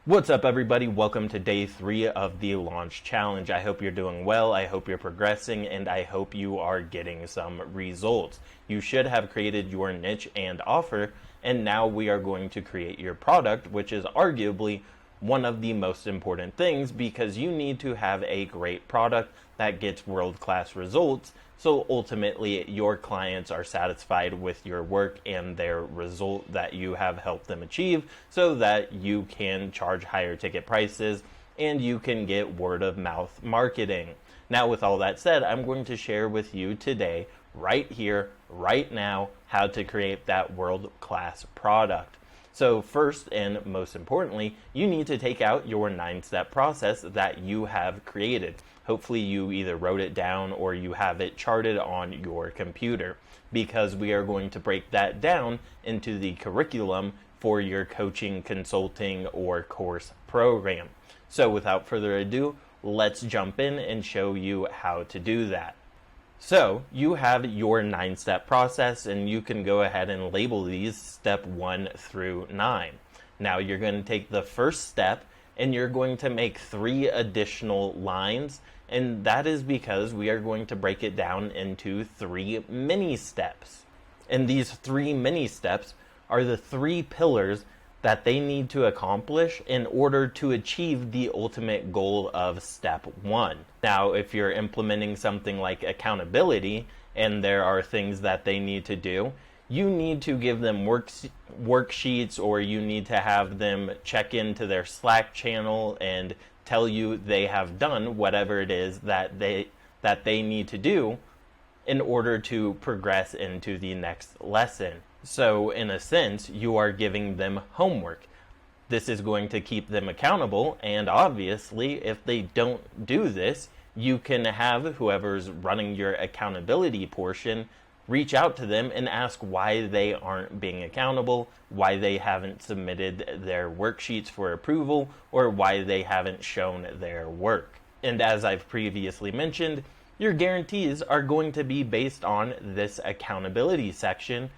What's up, everybody? Welcome to day 3 of the launch challenge. I hope you're doing well, I hope you're progressing, and I hope you are getting some results. You should have created your niche and offer, and now we are going to create your product, which is arguably one of the most important things because you need to have a great product that gets world-class results, so ultimately your clients are satisfied with your work and their result that you have helped them achieve, so that you can charge higher ticket prices and you can get word of mouth marketing. Now, with all that said, I'm going to share with you today, right here, right now, how to create that world-class product. So first and most importantly, you need to take out your 9-step process that you have created. Hopefully you either wrote it down or you have it charted on your computer, because we are going to break that down into the curriculum for your coaching, consulting, or course program. So without further ado, let's jump in and show you how to do that. So you have your 9-step process, and you can go ahead and label these step 1 through 9. Now you're going to take the first step and you're going to make 3 additional lines, and that is because we are going to break it down into 3 mini steps. And these 3 mini steps are the 3 pillars that they need to accomplish in order to achieve the ultimate goal of step 1. Now, if you're implementing something like accountability and there are things that they need to do, you need to give them worksheets, or you need to have them check into their Slack channel and tell you they have done whatever it is that they need to do in order to progress into the next lesson. So in a sense, you are giving them homework. This is going to keep them accountable, and obviously if they don't do this, you can have whoever's running your accountability portion reach out to them and ask why they aren't being accountable, why they haven't submitted their worksheets for approval, or why they haven't shown their work. And as I've previously mentioned, your guarantees are going to be based on this accountability section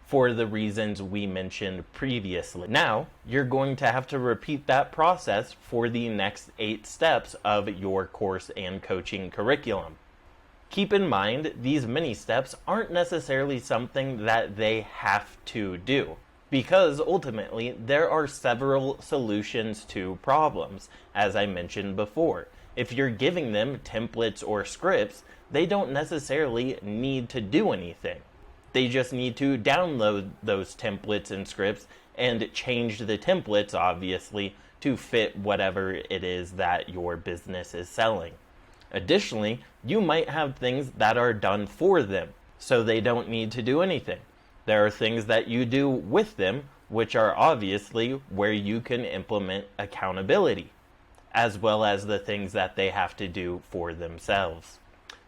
for the reasons we mentioned previously. Now, you're going to have to repeat that process for the next 8 steps of your course and coaching curriculum. Keep in mind, these mini steps aren't necessarily something that they have to do, because ultimately there are several solutions to problems, as I mentioned before. If you're giving them templates or scripts, they don't necessarily need to do anything. They just need to download those templates and scripts and change the templates, obviously, to fit whatever it is that your business is selling. Additionally, you might have things that are done for them, so they don't need to do anything. There are things that you do with them, which are obviously where you can implement accountability, as well as the things that they have to do for themselves.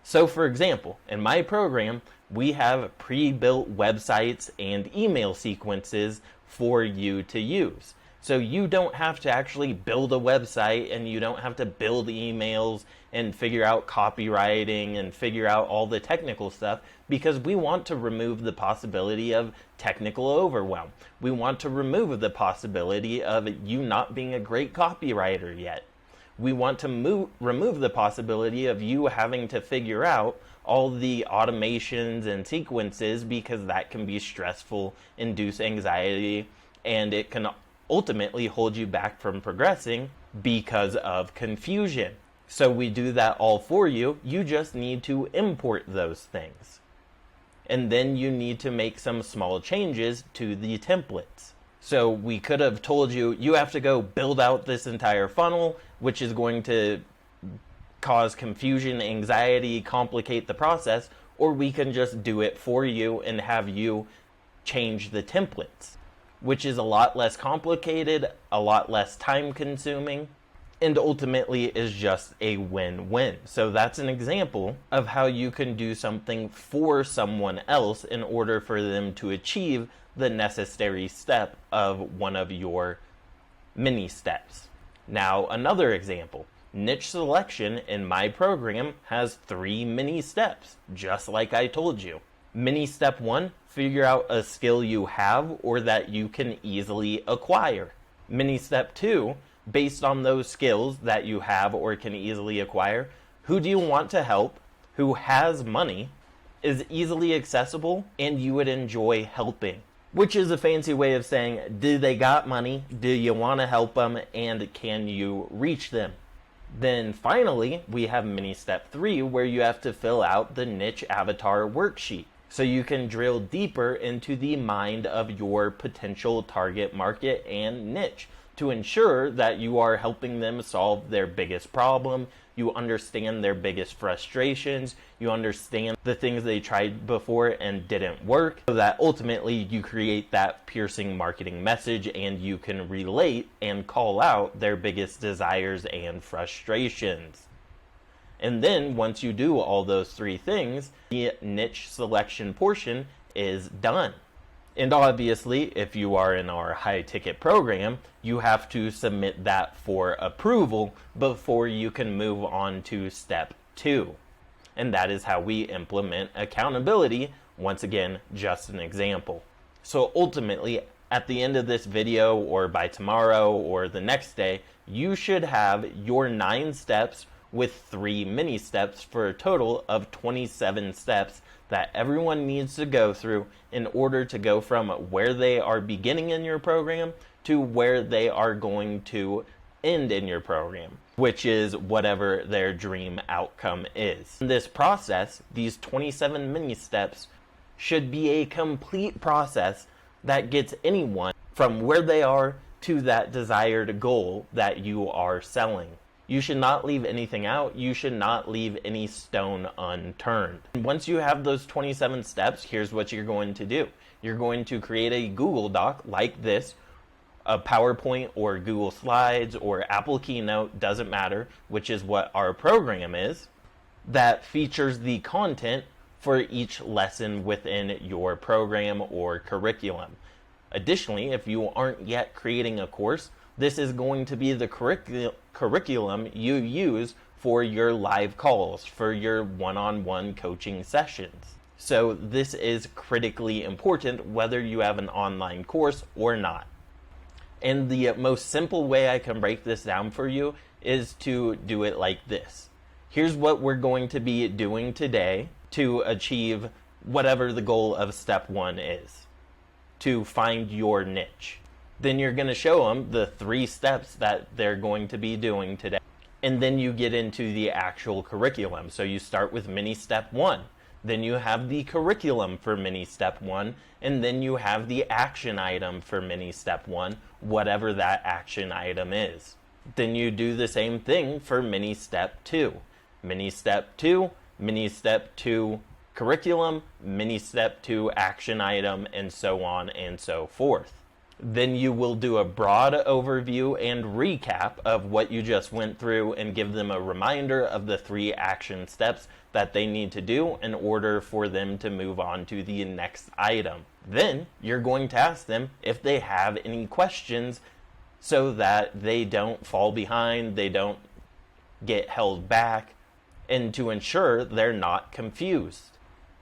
So for example, in my program, we have pre-built websites and email sequences for you to use. So you don't have to actually build a website, and you don't have to build emails and figure out copywriting and figure out all the technical stuff, because we want to remove the possibility of technical overwhelm. We want to remove the possibility of you not being a great copywriter yet. We want to remove the possibility of you having to figure out all the automations and sequences, because that can be stressful, induce anxiety, and it can ultimately hold you back from progressing because of confusion. So we do that all for you. You just need to import those things. And then you need to make some small changes to the templates. So we could have told you, you have to go build out this entire funnel, which is going to cause confusion, anxiety, complicate the process, or we can just do it for you and have you change the templates, which is a lot less complicated, a lot less time consuming, and ultimately is just a win-win. So that's an example of how you can do something for someone else in order for them to achieve the necessary step of one of your mini steps. Now, another example. Niche selection in my program has 3 mini steps, just like I told you. Mini step 1, figure out a skill you have or that you can easily acquire. Mini step 2, based on those skills that you have or can easily acquire. Who do you want to help? Who has money, is easily accessible, and you would enjoy helping? Which is a fancy way of saying, do they got money? Do you want to help them? And can you reach them? Then finally, we have mini step 3, where you have to fill out the niche avatar worksheet. So you can drill deeper into the mind of your potential target market and niche to ensure that you are helping them solve their biggest problem. You understand their biggest frustrations. You understand the things they tried before and didn't work, so that ultimately you create that piercing marketing message and you can relate and call out their biggest desires and frustrations. And then once you do all those 3 things, the niche selection portion is done. And obviously, if you are in our high ticket program, you have to submit that for approval before you can move on to step 2. And that is how we implement accountability. Once again, just an example. So ultimately, at the end of this video, or by tomorrow or the next day, you should have your 9 steps with 3 mini steps for a total of 27 steps that everyone needs to go through in order to go from where they are beginning in your program to where they are going to end in your program, which is whatever their dream outcome is. In this process, these 27 mini steps should be a complete process that gets anyone from where they are to that desired goal that you are selling. You should not leave anything out. You should not leave any stone unturned. And once you have those 27 steps, here's what you're going to do. You're going to create a Google Doc like this, a PowerPoint or Google Slides or Apple Keynote, doesn't matter, which is what our program is, that features the content for each lesson within your program or curriculum. Additionally, if you aren't yet creating a course, this is going to be the curriculum you use for your live calls, for your one-on-one coaching sessions. So this is critically important whether you have an online course or not. And the most simple way I can break this down for you is to do it like this. Here's what we're going to be doing today to achieve whatever the goal of step 1 is, to find your niche. Then you're going to show them the 3 steps that they're going to be doing today. And then you get into the actual curriculum. So you start with mini step 1. Then you have the curriculum for mini step 1. And then you have the action item for mini step 1, whatever that action item is. Then you do the same thing for mini step 2. Mini step 2, mini step 2 curriculum, mini step 2 action item, and so on and so forth. Then you will do a broad overview and recap of what you just went through and give them a reminder of the 3 action steps that they need to do in order for them to move on to the next item. Then you're going to ask them if they have any questions so that they don't fall behind, they don't get held back, and to ensure they're not confused.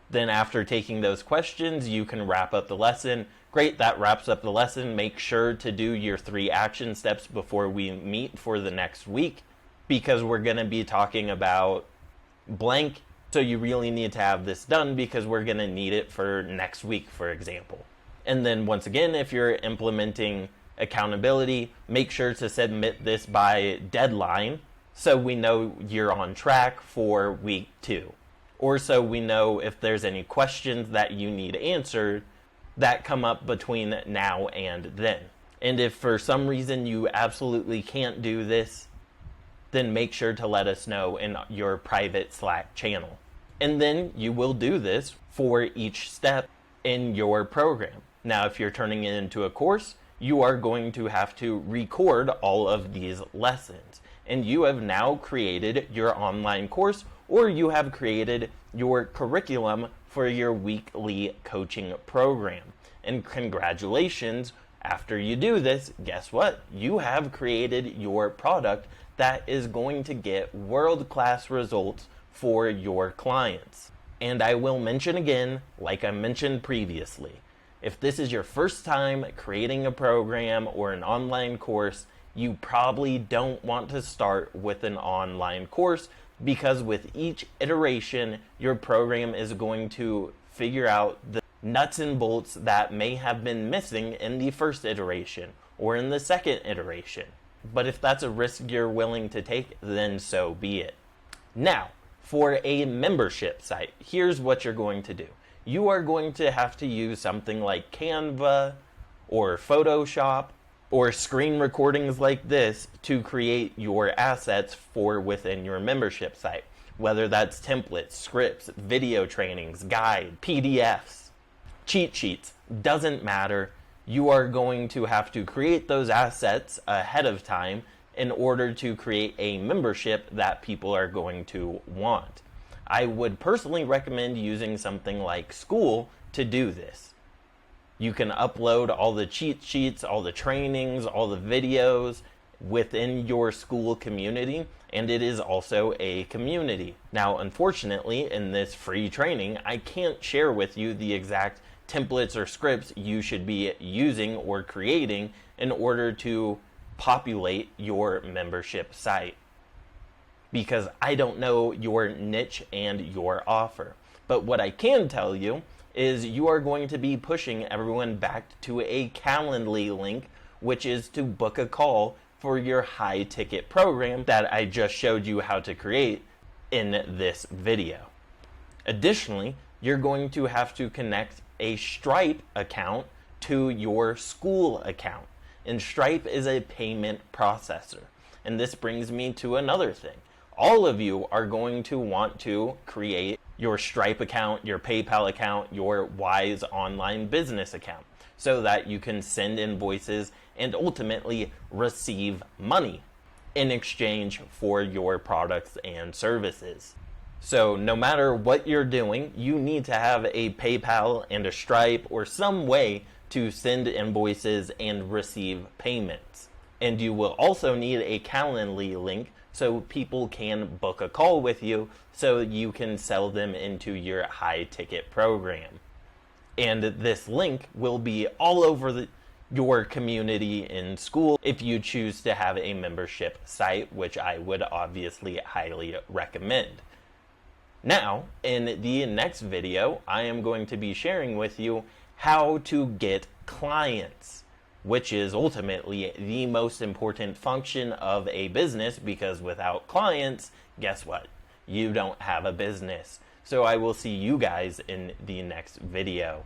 Then after taking those questions, you can wrap up the lesson. Great, that wraps up the lesson. Make sure to do your 3 action steps before we meet for the next week, because we're going to be talking about blank. So you really need to have this done because we're going to need it for next week, for example. And then once again, if you're implementing accountability, make sure to submit this by deadline so we know you're on track for week 2. Or so we know if there's any questions that you need answered that come up between now and then. And if for some reason you absolutely can't do this, then make sure to let us know in your private Slack channel. And then you will do this for each step in your program. Now, if you're turning it into a course, you are going to have to record all of these lessons. And you have now created your online course, or you have created your curriculum for your weekly coaching program. And congratulations, after you do this, guess what? You have created your product that is going to get world-class results for your clients. And I will mention again, like I mentioned previously, if this is your first time creating a program or an online course, You probably don't want to start with an online course, because with each iteration, your program is going to figure out the nuts and bolts that may have been missing in the first iteration or in the second iteration. But if that's a risk you're willing to take, then so be it. Now, for a membership site, here's what you're going to do. You are going to have to use something like Canva or Photoshop or screen recordings like this to create your assets for within your membership site. Whether that's templates, scripts, video trainings, guide, PDFs, cheat sheets, doesn't matter. You are going to have to create those assets ahead of time in order to create a membership that people are going to want. I would personally recommend using something like Skool to do this. You can upload all the cheat sheets, all the trainings, all the videos within your Skool community, and it is also a community. Now, unfortunately, in this free training, I can't share with you the exact templates or scripts you should be using or creating in order to populate your membership site, because I don't know your niche and your offer. But what I can tell you is you are going to be pushing everyone back to a Calendly link, which is to book a call for your high ticket program that I just showed you how to create in this video. Additionally, you're going to have to connect a Stripe account to your Skool account. And Stripe is a payment processor. And this brings me to another thing. All of you are going to want to create your Stripe account, your PayPal account, your Wise online business account, so that you can send invoices and ultimately receive money in exchange for your products and services. So no matter what you're doing, you need to have a PayPal and a Stripe or some way to send invoices and receive payments. And you will also need a Calendly link so people can book a call with you so you can sell them into your high ticket program. And this link will be all over your community in Skool if you choose to have a membership site, which I would obviously highly recommend. Now, in the next video, I am going to be sharing with you how to get clients, which is ultimately the most important function of a business, because without clients, guess what? You don't have a business. So I will see you guys in the next video.